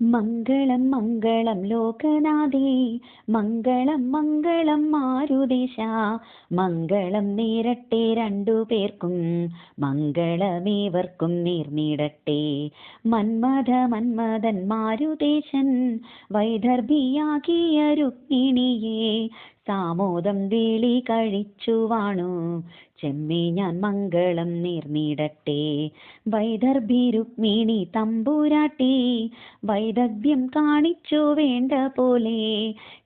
മംഗളം മംഗളം ലോകനാഥേ, മംഗളം മംഗളം മാരുദേശ, മംഗളം നേരട്ടെ രണ്ടു പേർക്കും, മംഗളമേവർക്കും നേർന്നിടട്ടെ. മന്മഥൻ മാരുദേശൻ വൈദർഭിയാകിയ രുക്മിണിയെ സാമോദം വേളി കഴിച്ചു വാണു, ചെമ്മേ ഞാൻ മംഗളം നേർന്നിടട്ടെ. വൈദർഭി രുക്മിണി തമ്പുരാട്ടി വൈദഗ്ധ്യം കാണിച്ചു വേണ്ട പോലെ,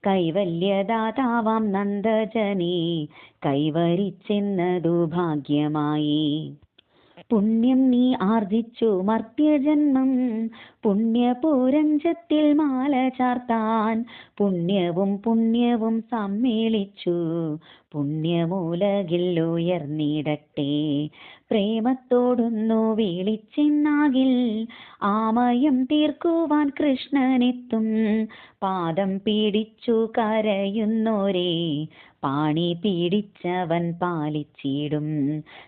കൈവല്യദാതാവാം നന്ദജനെ കൈവരിച്ചെന്നതു ഭാഗ്യമായി. പുണ്യം നീ ആർജിച്ചു മർത്യജന്മം, പുണ്യപൂരഞ്ജത്തിൽ മാല ചാർത്താൻ, പുണ്യവും സമ്മേളിച്ചു പുണ്യമൂലകിൽ ഉയർന്നിടട്ടെ. പ്രേമത്തോടൊന്നു വിളിച്ചെന്നാകിൽ ആമയം തീർക്കുവാൻ കൃഷ്ണനെത്തും, പാദം പീഡിച്ചു കരയുന്നോരെ പാണി പീഡിച്ചവൻ പാലിച്ചിടും.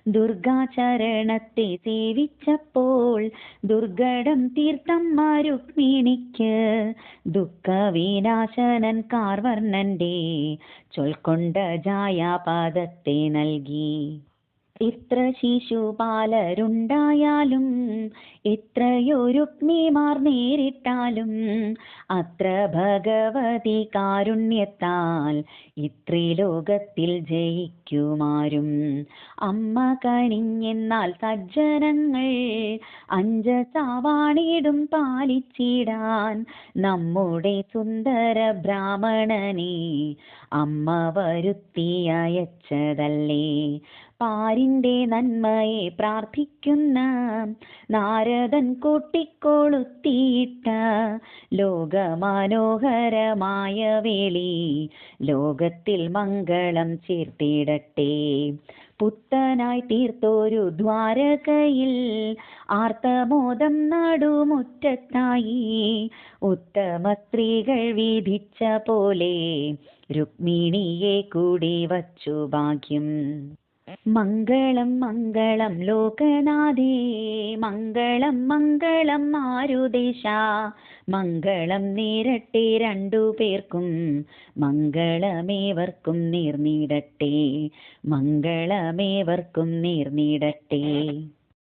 ദുർഗാചരണത്തെ സേവിച്ചപ്പോൾ ദുർഘടം തീർത്തമ്മ രുക്മിണിക്ക്, ദുഃഖവിനാശനൻ കാർവർണ്ണന്റെ ചൊൽക്കൊണ്ട ജായാപാദത്തെ നൽകി. എത്ര ശിശുപാലരുണ്ടായാലും എത്രയോ രുക്മിമാർ നേരിട്ടാലും, അത്ര ഭഗവതി കാരുണ്യത്താൽ ഇത്രിലോകത്തിൽ ജയിക്കുമാരും. അമ്മ കനിഞ്ഞെന്നാൽ സജ്ജനങ്ങൾ അഞ്ചസാവാണിടും പാലിച്ചിടാൻ, നമ്മുടെ സുന്ദര ബ്രാഹ്മണനെ അമ്മ വരുത്തി അയച്ചതല്ലേ. പാരിന്റെ നന്മയെ പ്രാർത്ഥിക്കുന്ന നാരദൻ കൂട്ടിക്കൊളുത്തിയിട്ട ലോകമനോഹരമായ വേളി ലോകത്തിൽ മംഗളം ചേർത്തിടട്ടെ. പുത്തനായി തീർത്തോരു ദ്വാരകയിൽ ആർത്തമോദം നടുമുറ്റത്തായി, ഉത്തമ സ്ത്രീകൾ വിധിച്ച പോലെ രുക്മിണിയെ കൂടി വച്ചു ഭാഗ്യം. മംഗളം മംഗളം ലോകനാഥേ, മംഗളം മംഗളം മാരുദേശ, മംഗളം നേരട്ടെ രണ്ടു പേർക്കും, മംഗളമേവർക്കും നേർന്നിടട്ടെ, മംഗളമേവർക്കും നേർന്നിടട്ടെ.